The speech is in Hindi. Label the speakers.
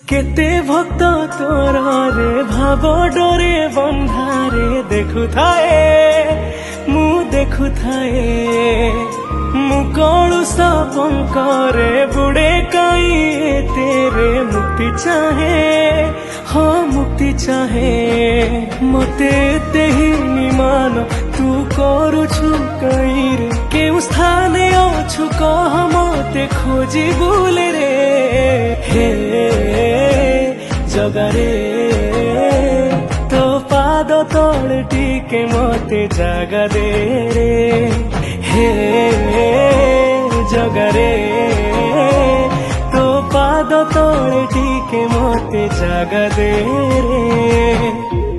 Speaker 1: केते भक्त तोर रे भाव डोरे बंधारे देखु थाए मु देखु थाए मु कलुषा पंकरे बुड़े कई तेरे मुक्ति चाहे हाँ मुक्ति चाहे मते ते ही निमान तू करुछु कई रे केउ स्थाने अछु कह मते खोजी बुले रे हे जगारे तो पाद तले टिके मते जागा दे रे हे जगारे तो पाद तले टिके मते जागा दे रे।